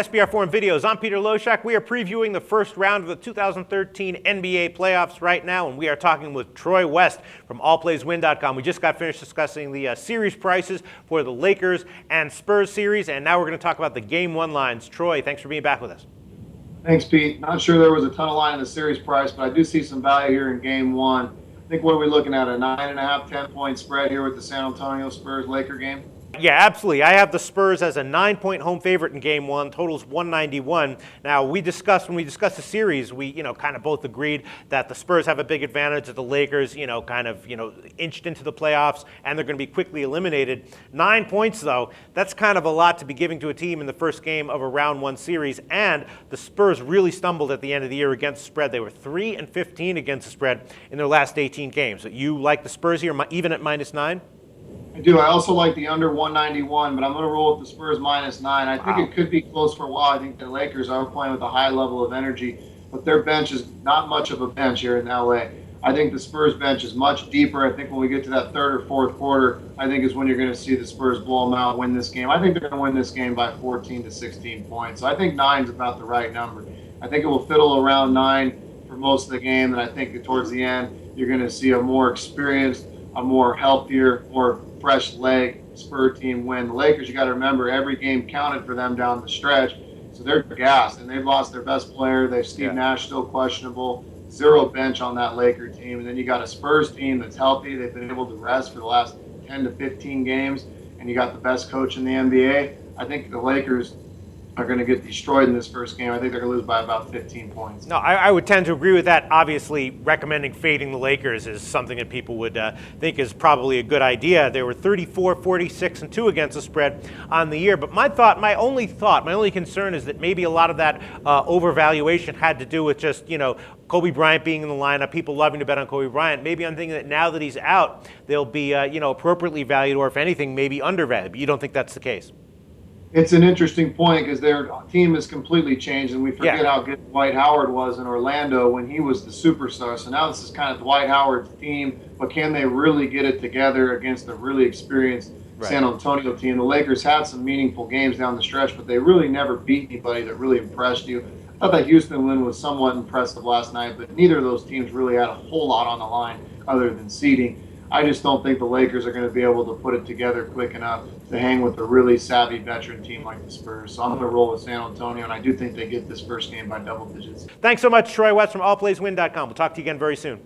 SBR Forum Videos. I'm Peter Loshak. We are previewing the first round of the 2013 NBA playoffs right now, and we are talking with Troy West from allplayswin.com. We just got finished discussing the series prices for the Lakers and Spurs series, and now we're going to talk about the Game 1 lines. Troy, thanks for being back with us. Thanks, Pete. Not sure there was a ton of line in the series price, but I do see some value here in Game 1. I think what are we looking at, a 9.5, 10-point spread here with the San Antonio Spurs Laker game? Yeah, absolutely. I have the Spurs as a 9-point home favorite in Game 1. Totals 191. Now, when we discussed the series, we, kind of both agreed that the Spurs have a big advantage, that the Lakers, inched into the playoffs, and they're going to be quickly eliminated. 9 points, though, that's kind of a lot to be giving to a team in the first game of a round 1 series, and the Spurs really stumbled at the end of the year against the spread. They were 3-15 against the spread in their last 18 games. So you like the Spurs here, even at -9? I do. I also like the under 191, but I'm going to roll with the Spurs -9. I think it could be close for a while. I think the Lakers are playing with a high level of energy, but their bench is not much of a bench here in LA. I think the Spurs bench is much deeper. I think when we get to that third or fourth quarter, I think is when you're going to see the Spurs blow them out, win this game. I think they're going to win this game by 14 to 16 points. So I think 9 is about the right number. I think it will fiddle around 9 for most of the game, and I think towards the end, you're going to see a more experienced, a more healthier, more fresh leg Spur team win. The Lakers, you got to remember, every game counted for them down the stretch, so they're gassed, and they've lost their best player. They've Steve Nash still questionable, zero bench on that Laker team, and then you got a Spurs team that's healthy. They've been able to rest for the last 10 to 15 games, and you got the best coach in the NBA. I think the Lakers are going to get destroyed in this first game. I think they're going to lose by about 15 points. No, I would tend to agree with that. Obviously, recommending fading the Lakers is something that people would think is probably a good idea. They were 34, 46, and 2 against the spread on the year. But my only concern is that maybe a lot of that overvaluation had to do with just, Kobe Bryant being in the lineup, people loving to bet on Kobe Bryant. Maybe I'm thinking that now that he's out, they'll be, appropriately valued, or if anything, maybe undervalued. But you don't think that's the case? It's an interesting point because their team has completely changed, and we forget how good Dwight Howard was in Orlando when he was the superstar. So now this is kind of Dwight Howard's team, but can they really get it together against a really experienced San Antonio team? The Lakers had some meaningful games down the stretch, but they really never beat anybody that really impressed you. I thought that Houston win was somewhat impressive last night, but neither of those teams really had a whole lot on the line other than seeding. I just don't think the Lakers are going to be able to put it together quick enough to hang with a really savvy veteran team like the Spurs. So I'm going to roll with San Antonio, and I do think they get this first game by double digits. Thanks so much, Troy West from allplayswin.com. We'll talk to you again very soon.